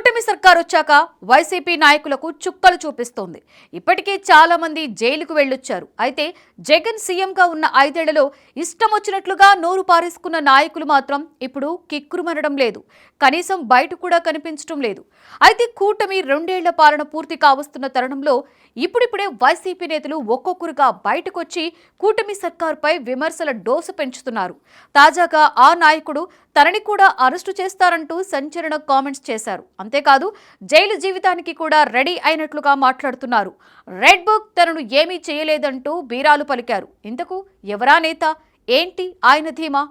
కూటమి సర్కార్ వచ్చాక వైసీపీ నాయకులకు చుక్కలు చూపిస్తోంది. ఇప్పటికే చాలా మంది జైలుకు వెళ్లొచ్చారు. అయితే జగన్ సీఎంగా ఉన్న 5 ఏళ్లలో ఇష్టం వచ్చినట్లుగా నోరు పారేసుకున్న నాయకులు మాత్రం ఇప్పుడు కిక్కురుమనడం లేదు. కనీసం బయట కూడా కనిపించడం లేదు. అయితే కూటమి 2 ఏళ్ల పాలన పూర్తి కావస్తున్న తరుణంలో ఇప్పుడిప్పుడే వైసీపీ నేతలు ఒక్కొక్కరుగా బయటకొచ్చి కూటమి సర్కార్పై విమర్శల డోసు పెంచుతున్నారు. తాజాగా ఆ నాయకుడు తనని కూడా అరెస్టు చేస్తారంటూ సంచలన కామెంట్స్ చేశారు. అంతేకాదు జైలు జీవితానికి కూడా రెడీ అయినట్లుగా మాట్లాడుతున్నారు. రెడ్ బుక్ తనను ఏమీ చేయలేదంటూ బీరాలు పలికారు. ఇంతకు ఎవరా నేత, ఏంటి ఆయన ధీమా?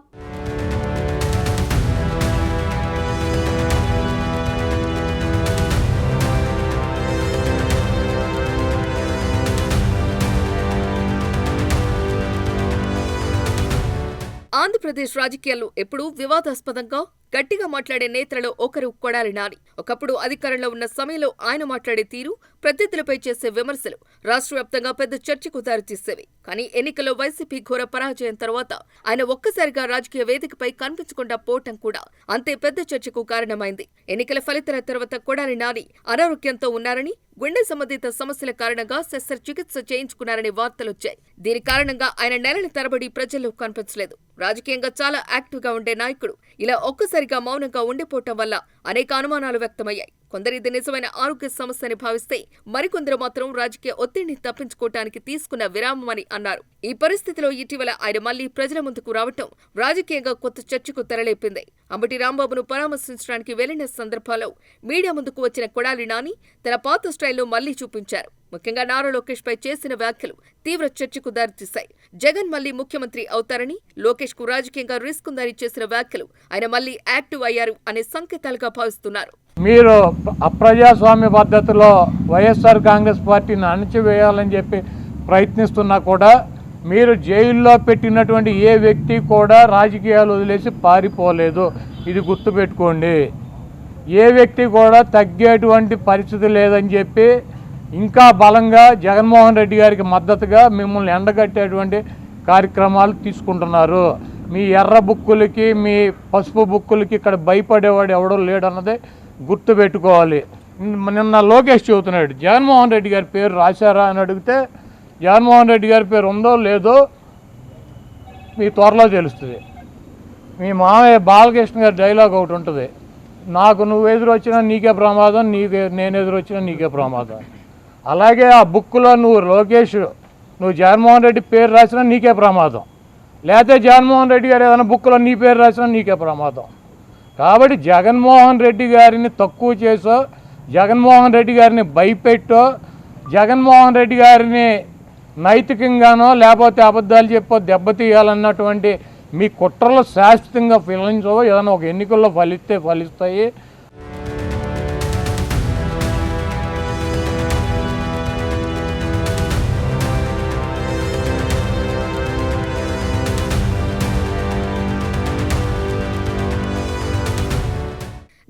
ఆంధ్రప్రదేశ్ రాజకీయాల్లో ఎప్పుడూ వివాదాస్పదంగా గట్టిగా మాట్లాడే నేతలలో ఒకరు కొడాలి నాని. ఒకప్పుడు అధికారంలో ఉన్న సమయంలో ఆయన మాట్లాడే తీరు, ప్రత్యర్థులపై చేసే విమర్శలు రాష్ట్ర వ్యాప్తంగా పెద్ద చర్చకు దారితీసేవి. కానీ ఎన్నికల్లో వైసీపీ ఘోర పరాజయం తర్వాత ఆయన ఒక్కసారిగా రాజకీయ వేదికపై కనిపించకుండా పోవటం కూడా అంతే పెద్ద చర్చకు కారణమైంది. ఎన్నికల ఫలితాల తర్వాత కొడాలి నాని అనారోగ్యంతో ఉన్నారని, గుండె సంబంధిత సమస్యల కారణంగా శస్త్రచికిత్స చేయించుకున్నారనే వార్తలొచ్చాయి. దీని కారణంగా ఆయన నెలల తరబడి ప్రజల్లో కనిపించలేదు. రాజకీయంగా చాలా యాక్టివ్ గా ఉండే నాయకుడు ఇలా ఒక్కసారిగా మౌనంగా ఉండిపోవటం వల్ల అనేక అనుమానాలు వ్యక్తమయ్యాయి. కొందరు ఇది నిజమైన ఆరోగ్య సమస్యని భావిస్తే, మరికొందరు మాత్రం రాజకీయ ఒత్తిడిని తప్పించుకోవటానికి తీసుకున్న విరామమని అన్నారు. ఈ పరిస్థితిలో ఇటీవల ఆయన మళ్లీ ప్రజల ముందుకు రావటం రాజకీయంగా కొత్త చర్చకు తెరలేపింది. అంబటి రాంబాబును పరామర్శించడానికి వెళ్లిన సందర్భాల్లో మీడియా ముందుకు వచ్చిన కొడాలి నాని తన పాత స్టైల్లో మళ్లీ చూపించారు. ముఖ్యంగా నారా లోకేష్ పై చేసిన వ్యాఖ్యలు తీవ్ర చర్చకు దారితీశాయి. జగన్ మళ్లీ ముఖ్యమంత్రి అవుతారని, లోకేష్ కు రాజకీయంగా రిస్క్ ఉందని చేసిన వ్యాఖ్యలు ఆయన మళ్లీ యాక్టివ్ అయ్యారు అనే సంకేతాలుగా భావిస్తున్నారు. మీరు అప్రజాస్వామ్య పద్ధతిలో వైఎస్ఆర్ కాంగ్రెస్ పార్టీని అణచివేయాలని చెప్పి ప్రయత్నిస్తున్నా కూడా మీరు జైల్లో పెట్టినటువంటి ఏ వ్యక్తి కూడా రాజకీయాలు వదిలేసి పారిపోలేదు. ఇది గుర్తుపెట్టుకోండి. ఏ వ్యక్తి కూడా తగ్గేటువంటి పరిస్థితి లేదని చెప్పి ఇంకా బలంగా జగన్మోహన్ రెడ్డి గారికి మద్దతుగా మిమ్మల్ని ఎండగట్టేటువంటి కార్యక్రమాలు తీసుకుంటున్నారు. మీ ఎర్ర బుక్కులకి, మీ పసుపు బుక్కులకి ఇక్కడ భయపడేవాడు ఎవడో లేడన్నదే గుర్తుపెట్టుకోవాలి. నిన్న లోకేష్ చెబుతున్నాడు, జగన్మోహన్ రెడ్డి గారి పేరు రాశారా అని అడిగితే, జగన్మోహన్ రెడ్డి గారి పేరు ఉందో లేదో మీ త్వరలో తెలుస్తుంది. మీ మామయ్య బాలకృష్ణ గారి డైలాగ్ ఒకటి ఉంటుంది, నాకు నువ్వు ఎదురొచ్చినా నీకే ప్రమాదం, నేను ఎదురొచ్చినా నీకే ప్రమాదం. అలాగే ఆ బుక్లో నువ్వు లోకేష్, నువ్వు జగన్మోహన్ రెడ్డి పేరు రాసినా నీకే ప్రమాదం, లేకపోతే జగన్మోహన్ రెడ్డి గారు ఏదైనా బుక్లో నీ పేరు రాసినా నీకే ప్రమాదం. కాబట్టి జగన్మోహన్ రెడ్డి గారిని తక్కువ చేసో, జగన్మోహన్ రెడ్డి గారిని భయపెట్టో, జగన్మోహన్ రెడ్డి గారిని నైతికంగానో లేకపోతే అబద్ధాలు చెప్పో దెబ్బతీయాలన్నటువంటి మీ కుట్రలు శాశ్వతంగా ఫలించవో. ఏదైనా ఒక ఎన్నికల్లో ఫలిస్తాయి.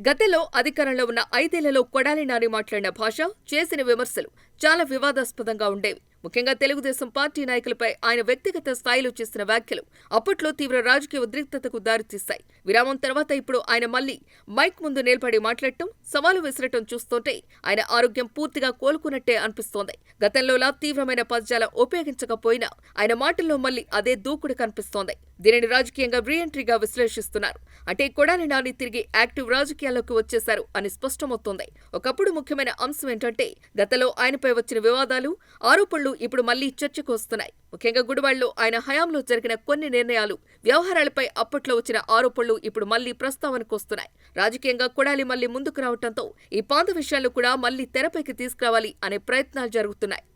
గతంలో అధికారంలో ఉన్న 5 ఏళ్లలో కొడాలి నాని మాట్లాడిన భాష, చేసిన విమర్శలు చాలా వివాదాస్పదంగా ఉండేవి. ముఖ్యంగా తెలుగుదేశం పార్టీ నాయకులపై ఆయన వ్యక్తిగత స్థాయిలో చేసిన వ్యాఖ్యలు అప్పట్లో తీవ్ర రాజకీయ ఉద్రిక్తతకు దారితీశాయి. విరామం తర్వాత ఇప్పుడు ఆయన మళ్లీ మైక్ ముందు నిలబడి మాట్లాడటం, సవాలు విసరటం చూస్తుంటే ఆయన ఆరోగ్యం పూర్తిగా కోలుకున్నట్టే అనిపిస్తోంది. గతంలోలా తీవ్రమైన పదజాలం ఉపయోగించకపోయినా ఆయన మాటల్లో మళ్లీ అదే దూకుడు కనిపిస్తోంది. దీనిని రాజకీయంగా రీఎంట్రీగా విశ్లేషిస్తున్నారు. అంటే కొడాలి నాని తిరిగి యాక్టివ్ రాజకీయాల్లోకి వచ్చేశారు అని స్పష్టమవుతోంది. ఒకప్పుడు ముఖ్యమైన అంశం ఏంటంటే, గతంలో ఆయనపై వచ్చిన వివాదాలు, ఆరోపణలు ఇప్పుడు మళ్లీ చర్చకు వస్తున్నాయి. ముఖ్యంగా గుడివాడలో ఆయన హయాంలో జరిగిన కొన్ని నిర్ణయాలు, వ్యవహారాలపై అప్పట్లో వచ్చిన ఆరోపణలు ఇప్పుడు మళ్లీ ప్రస్తావనకు వస్తున్నాయి. రాజకీయంగా కొడాలి మళ్లీ ముందుకు రావడంతో ఈ పాత విషయాలు కూడా మళ్లీ తెరపైకి తీసుకురావాలి అనే ప్రయత్నాలు జరుగుతున్నాయి.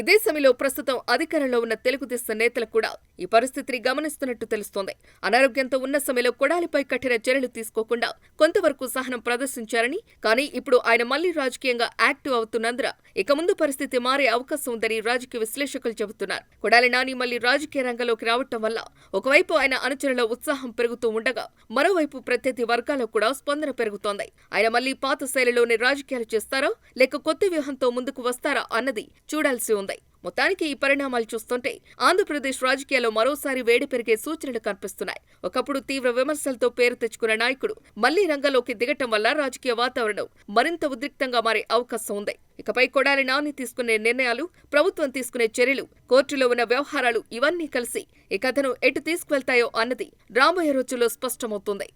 ఇదే సమయంలో ప్రస్తుతం అధికారంలో ఉన్న తెలుగుదేశం నేతలు కూడా ఈ పరిస్థితిని గమనిస్తున్నట్టు తెలుస్తోంది. అనారోగ్యంతో ఉన్న సమయంలో కొడాలిపై కఠిన చర్యలు తీసుకోకుండా కొంతవరకు సహనం ప్రదర్శించారని, కానీ ఇప్పుడు ఆయన మళ్లీ రాజకీయంగా యాక్టివ్ అవుతున్నందున ఇక ముందు పరిస్థితి మారే అవకాశం ఉందని రాజకీయ విశ్లేషకులు చెబుతున్నారు. కొడాలి నాని మళ్లీ రాజకీయ రంగంలోకి రావటం వల్ల ఒకవైపు ఆయన అనుచరుల ఉత్సాహం పెరుగుతూ ఉండగా మరోవైపు ప్రత్యర్థి వర్గాల్లో కూడా స్పందన పెరుగుతోంది. ఆయన మళ్లీ పాత శైలిలోనే రాజకీయాలు చేస్తారా లేక కొత్త వ్యూహంతో ముందుకు వస్తారా అన్నది చూడాల్సి ఉంది. మొత్తానికి ఈ పరిణామాలు చూస్తుంటే ఆంధ్రప్రదేశ్ రాజకీయాల్లో మరోసారి వేడి పెరిగే సూచనలు కనిపిస్తున్నాయి. ఒకప్పుడు తీవ్ర విమర్శలతో పేరు తెచ్చుకున్న నాయకుడు మళ్లీ రంగంలోకి దిగటం వల్ల రాజకీయ వాతావరణం మరింత ఉద్రిక్తంగా మారే అవకాశం ఉంది. ఇకపై కొడాలి నాని తీసుకునే నిర్ణయాలు, ప్రభుత్వం తీసుకునే చర్యలు, కోర్టులో ఉన్న వ్యవహారాలు ఇవన్నీ కలిసి ఈ కథను ఎటు తీసుకువెళ్తాయో అన్నది రాబోయే రోజుల్లో స్పష్టమవుతుంది.